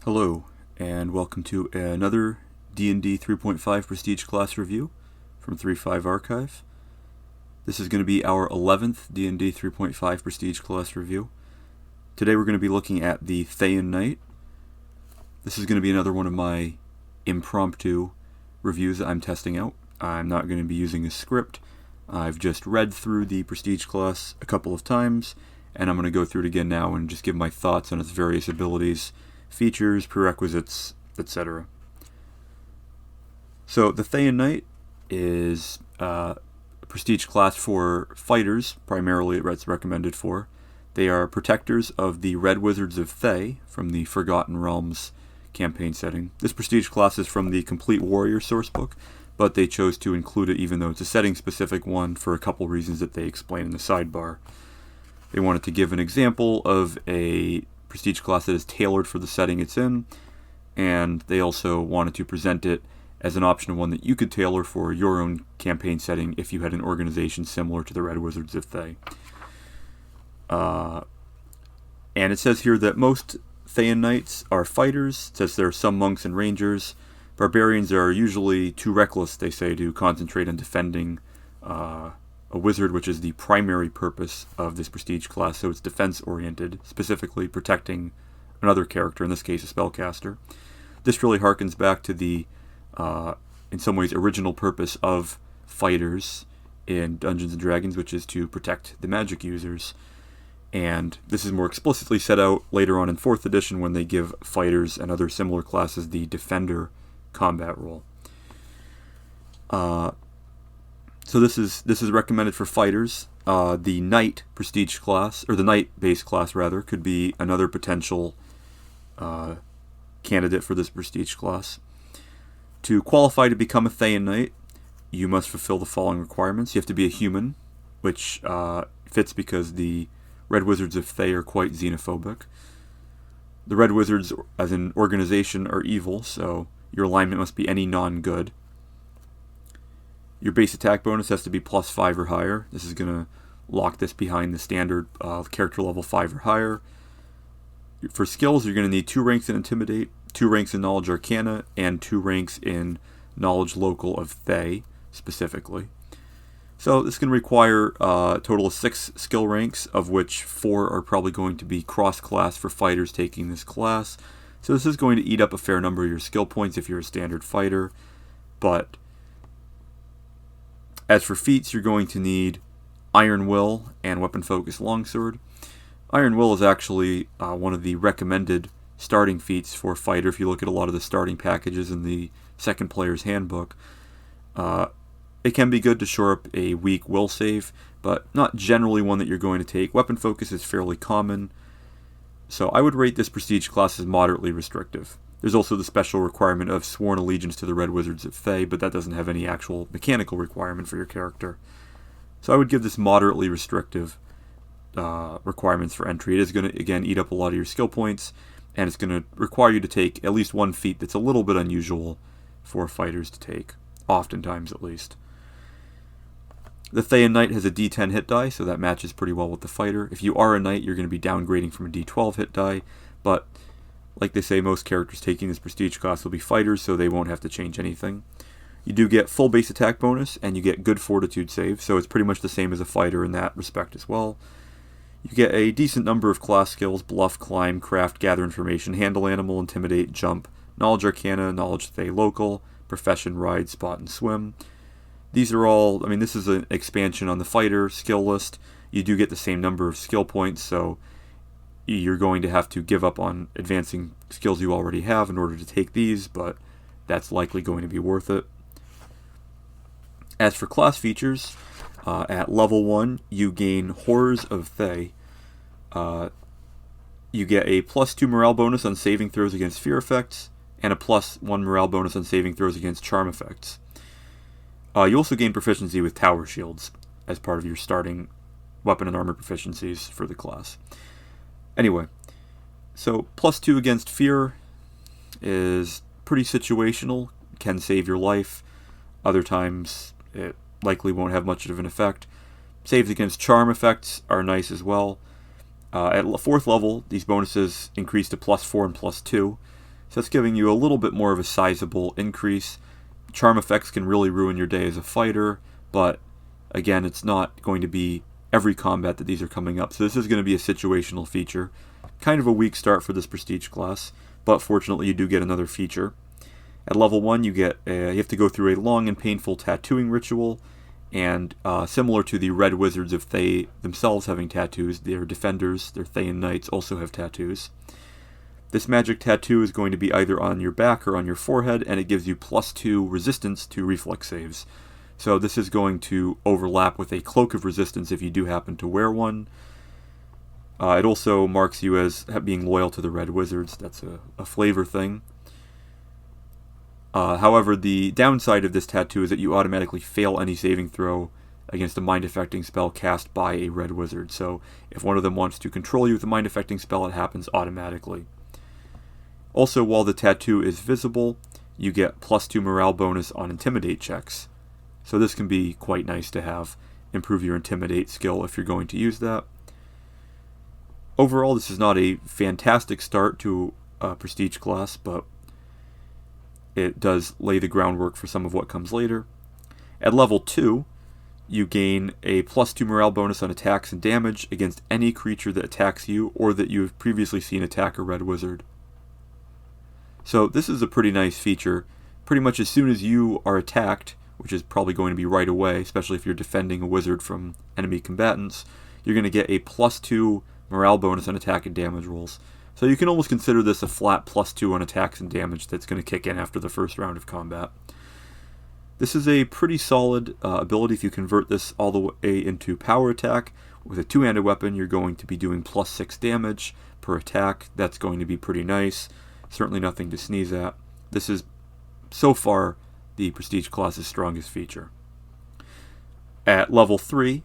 Hello, and welcome to another D&D 3.5 Prestige Class Review from 3.5 Archive. This is going to be our 11th D&D 3.5 Prestige Class Review. Today we're going to be looking at the Thayan Knight. This is going to be another one of my impromptu reviews that I'm testing out. I'm not going to be using a script. I've just read through the Prestige class a couple of times, and I'm going to go through it again now and just give my thoughts on its various abilities, features, prerequisites, etc. So the Thayan Knight is a prestige class for fighters, primarily it's recommended for. They are protectors of the Red Wizards of Thay from the Forgotten Realms campaign setting. This prestige class is from the Complete Warrior sourcebook, but they chose to include it even though it's a setting-specific one for a couple reasons that they explain in the sidebar. They wanted to give an example of a prestige class that is tailored for the setting it's in, and they also wanted to present it as an optional one that you could tailor for your own campaign setting if you had an organization similar to the Red Wizards of Thay. And it says here that most Thayan Knights are fighters. It says there are some monks and rangers. Barbarians are usually too reckless, they say, to concentrate on defending a wizard, which is the primary purpose of this prestige class, so it's defense-oriented, specifically protecting another character, in this case a spellcaster. This really harkens back to the, in some ways, original purpose of fighters in Dungeons & Dragons, which is to protect the magic users. And this is more explicitly set out later on in 4th edition when they give fighters and other similar classes the defender combat role. So this is recommended for fighters. The Knight prestige class, or the Knight base class rather, could be another potential candidate for this prestige class. To qualify to become a Thayan Knight, you must fulfill the following requirements. You have to be a human, which fits because the Red Wizards of Thay are quite xenophobic. The Red Wizards as an organization are evil, so your alignment must be any non-good. Your base attack bonus has to be +5 or higher. This is going to lock this behind the standard character level 5 or higher. For skills, you're going to need 2 ranks in Intimidate, 2 ranks in Knowledge Arcana, and 2 ranks in Knowledge Local of Thay, specifically. So this is going to require a total of 6 skill ranks, of which 4 are probably going to be cross-class for fighters taking this class. So this is going to eat up a fair number of your skill points if you're a standard fighter, but as for feats, you're going to need Iron Will and Weapon Focus Longsword. Iron Will is actually one of the recommended starting feats for a fighter. If you look at a lot of the starting packages in the second player's handbook, it can be good to shore up a weak will save, but not generally one that you're going to take. Weapon Focus is fairly common, so I would rate this prestige class as moderately restrictive. There's also the special requirement of sworn allegiance to the Red Wizards of Thay, but that doesn't have any actual mechanical requirement for your character. So I would give this moderately restrictive requirements for entry. It is going to, again, eat up a lot of your skill points, and it's going to require you to take at least one feat that's a little bit unusual for fighters to take, oftentimes at least. The Thayan Knight has a D10 hit die, so that matches pretty well with the fighter. If you are a knight, you're going to be downgrading from a D12 hit die, but like they say, most characters taking this prestige class will be fighters, so they won't have to change anything. You do get full base attack bonus, and you get good fortitude save, so it's pretty much the same as a fighter in that respect as well. You get a decent number of class skills: Bluff, Climb, Craft, Gather Information, Handle Animal, Intimidate, Jump, Knowledge Arcana, Knowledge Thay Local, Profession, Ride, Spot, and Swim. These are all, this is an expansion on the fighter skill list. You do get the same number of skill points, so you're going to have to give up on advancing skills you already have in order to take these, but that's likely going to be worth it. As for class features, at level 1, you gain Horrors of Thay. You get a +2 morale bonus on saving throws against fear effects, and a +1 morale bonus on saving throws against charm effects. You also gain proficiency with Tower Shields as part of your starting weapon and armor proficiencies for the class. Anyway, so +2 against fear is pretty situational, can save your life. Other times it likely won't have much of an effect. Saves against charm effects are nice as well. At 4th level, these bonuses increase to +4 and +2. So that's giving you a little bit more of a sizable increase. Charm effects can really ruin your day as a fighter, but again, it's not going to be every combat that these are coming up. So this is going to be a situational feature. Kind of a weak start for this prestige class, but fortunately you do get another feature. At level 1, you have to go through a long and painful tattooing ritual, and similar to the Red Wizards of Thay themselves having tattoos, their defenders, their Thayan Knights, also have tattoos. This magic tattoo is going to be either on your back or on your forehead, and it gives you +2 resistance to reflex saves. So this is going to overlap with a cloak of resistance if you do happen to wear one. It also marks you as being loyal to the Red Wizards. That's a flavor thing. However, the downside of this tattoo is that you automatically fail any saving throw against a mind-affecting spell cast by a Red Wizard. So if one of them wants to control you with a mind-affecting spell, it happens automatically. Also, while the tattoo is visible, you get +2 morale bonus on Intimidate checks. So this can be quite nice to have. Improve your Intimidate skill if you're going to use that. Overall, this is not a fantastic start to a prestige class, but it does lay the groundwork for some of what comes later. At level 2, you gain a +2 morale bonus on attacks and damage against any creature that attacks you or that you have previously seen attack a Red Wizard. So this is a pretty nice feature. Pretty much as soon as you are attacked, which is probably going to be right away, especially if you're defending a wizard from enemy combatants, you're going to get a +2 morale bonus on attack and damage rolls. So you can almost consider this a flat +2 on attacks and damage that's going to kick in after the first round of combat. This is a pretty solid ability if you convert this all the way into power attack. With a two-handed weapon, you're going to be doing +6 damage per attack. That's going to be pretty nice. Certainly nothing to sneeze at. This is, so far, the Prestige class's strongest feature. At level 3,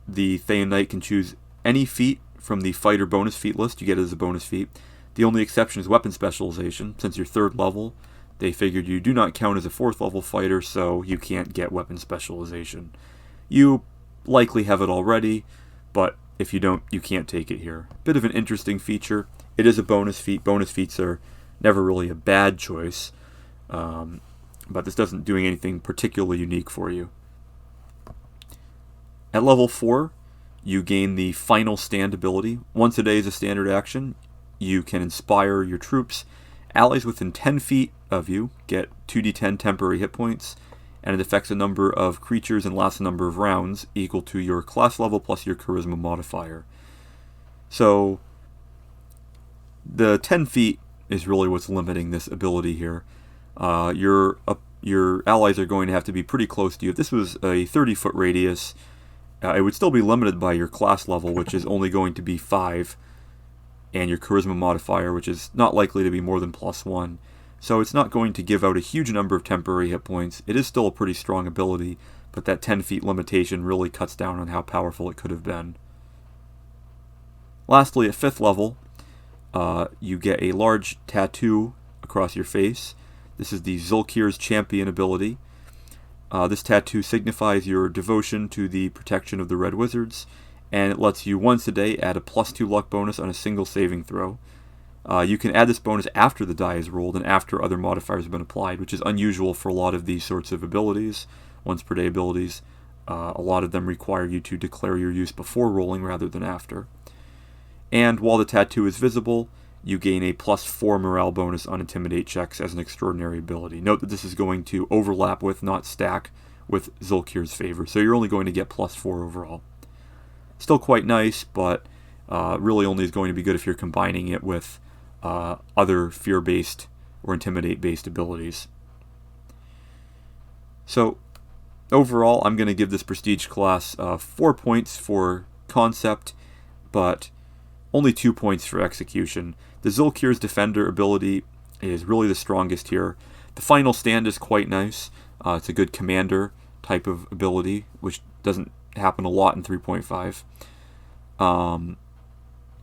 the Thayan Knight can choose any feat from the fighter bonus feat list. You get it as a bonus feat. The only exception is weapon specialization. Since you're 3rd level, they figured you do not count as a 4th level fighter, so you can't get weapon specialization. You likely have it already, but if you don't, you can't take it here. Bit of an interesting feature. It is a bonus feat. Bonus feats are never really a bad choice, but this doesn't do anything particularly unique for you. At level 4, you gain the Final Stand ability. Once a day is a standard action. You can inspire your troops. Allies within 10 feet of you get 2d10 temporary hit points, and it affects a number of creatures and lasts a number of rounds equal to your class level plus your charisma modifier. So the 10 feet is really what's limiting this ability here. Your allies are going to have to be pretty close to you. If this was a 30-foot radius, it would still be limited by your class level, which is only going to be 5, and your charisma modifier, which is not likely to be more than +1. So it's not going to give out a huge number of temporary hit points. It is still a pretty strong ability, but that 10 feet limitation really cuts down on how powerful it could have been. Lastly, at 5th level, you get a large tattoo across your face. This is the Zulkir's Champion ability. This tattoo signifies your devotion to the protection of the Red Wizards, and it lets you once a day add a +2 luck bonus on a single saving throw. You can add this bonus after the die is rolled and after other modifiers have been applied, which is unusual for a lot of these sorts of abilities, once per day abilities. A lot of them require you to declare your use before rolling rather than after. And while the tattoo is visible, you gain a +4 morale bonus on Intimidate checks as an extraordinary ability. Note that this is going to overlap with, not stack, with Zulkir's favor, so you're only going to get +4 overall. Still quite nice, but really only is going to be good if you're combining it with other fear-based or intimidate-based abilities. So overall, I'm going to give this Prestige class 4 points for concept, but only 2 points for execution. The Zulkir's Defender ability is really the strongest here. The Final Stand is quite nice. It's a good commander type of ability, which doesn't happen a lot in 3.5.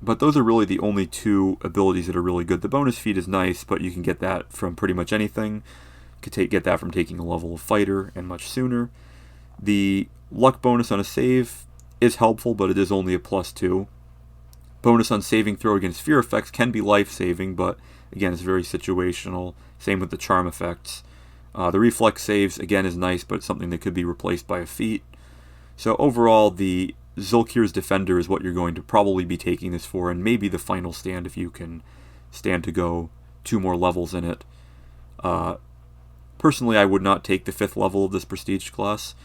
But those are really the only 2 abilities that are really good. The bonus feat is nice, but you can get that from pretty much anything. You could get that from taking a level of fighter and much sooner. The luck bonus on a save is helpful, but it is only a +2. Bonus on saving throw against fear effects can be life-saving, but again, it's very situational. Same with the charm effects. The reflex saves, again, is nice, but it's something that could be replaced by a feat. So overall, the Zulkir's Defender is what you're going to probably be taking this for, and maybe the final stand if you can stand to go 2 more levels in it. Personally, I would not take the 5th level of this prestige class,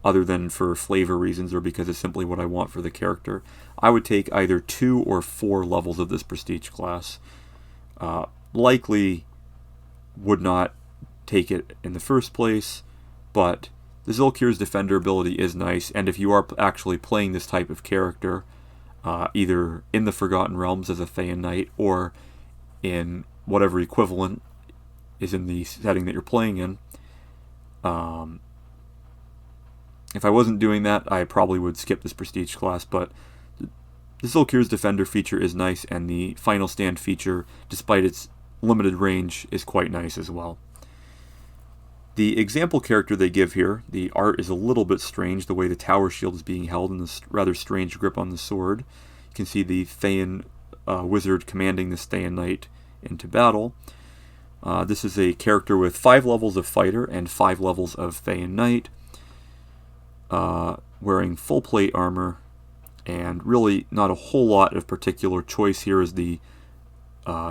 other than for flavor reasons or because it's simply what I want for the character. I would take either 2 or 4 levels of this prestige class. Likely would not take it in the first place, but the Zulkir's Defender ability is nice, and if you are actually playing this type of character, either in the Forgotten Realms as a Thayan Knight or in whatever equivalent is in the setting that you're playing in, if I wasn't doing that, I probably would skip this prestige class, but the Zulkir's Defender feature is nice, and the Final Stand feature, despite its limited range, is quite nice as well. The example character they give here, the art is a little bit strange, the way the tower shield is being held and this rather strange grip on the sword. You can see the Thayan wizard commanding this Thayan Knight into battle. This is a character with 5 levels of fighter and 5 levels of Thayan Knight, wearing full plate armor, and really not a whole lot of particular choice here, as the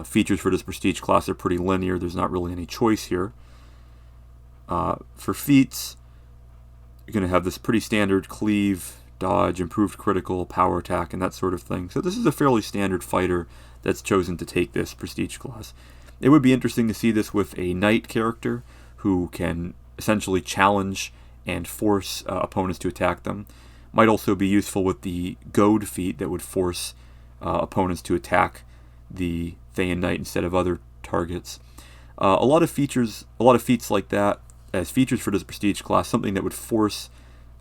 features for this prestige class are pretty linear. There's not really any choice here. For feats, you're going to have this pretty standard cleave, dodge, improved critical, power attack, and that sort of thing. So this is a fairly standard fighter that's chosen to take this prestige class. It would be interesting to see this with a knight character who can essentially challenge and force opponents to attack them. Might also be useful with the goad feat that would force opponents to attack the Thayan Knight instead of other targets. A lot of feats like that as features for this prestige class, something that would force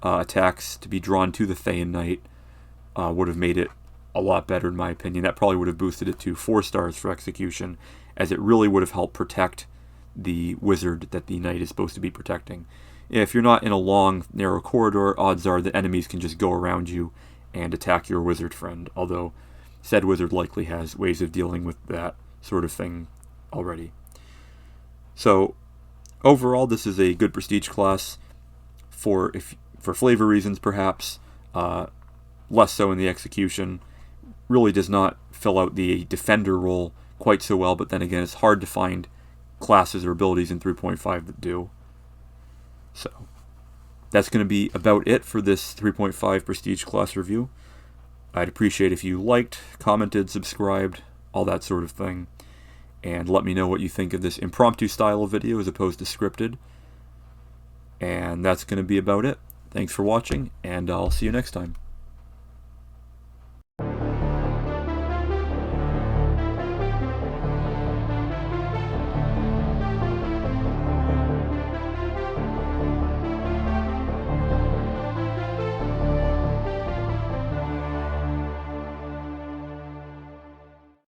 attacks to be drawn to the Thayan Knight, would have made it a lot better in my opinion. That probably would have boosted it to 4 stars for execution, as it really would have helped protect the wizard that the knight is supposed to be protecting. If you're not in a long, narrow corridor, odds are the enemies can just go around you and attack your wizard friend, although said wizard likely has ways of dealing with that sort of thing already. So overall, this is a good prestige class for flavor reasons, perhaps. Less so in the execution. Really does not fill out the defender role quite so well, but then again, it's hard to find classes or abilities in 3.5 that do. So that's going to be about it for this 3.5 prestige class review. I'd appreciate if you liked, commented, subscribed, all that sort of thing. And let me know what you think of this impromptu style of video as opposed to scripted. And that's going to be about it. Thanks for watching, and I'll see you next time.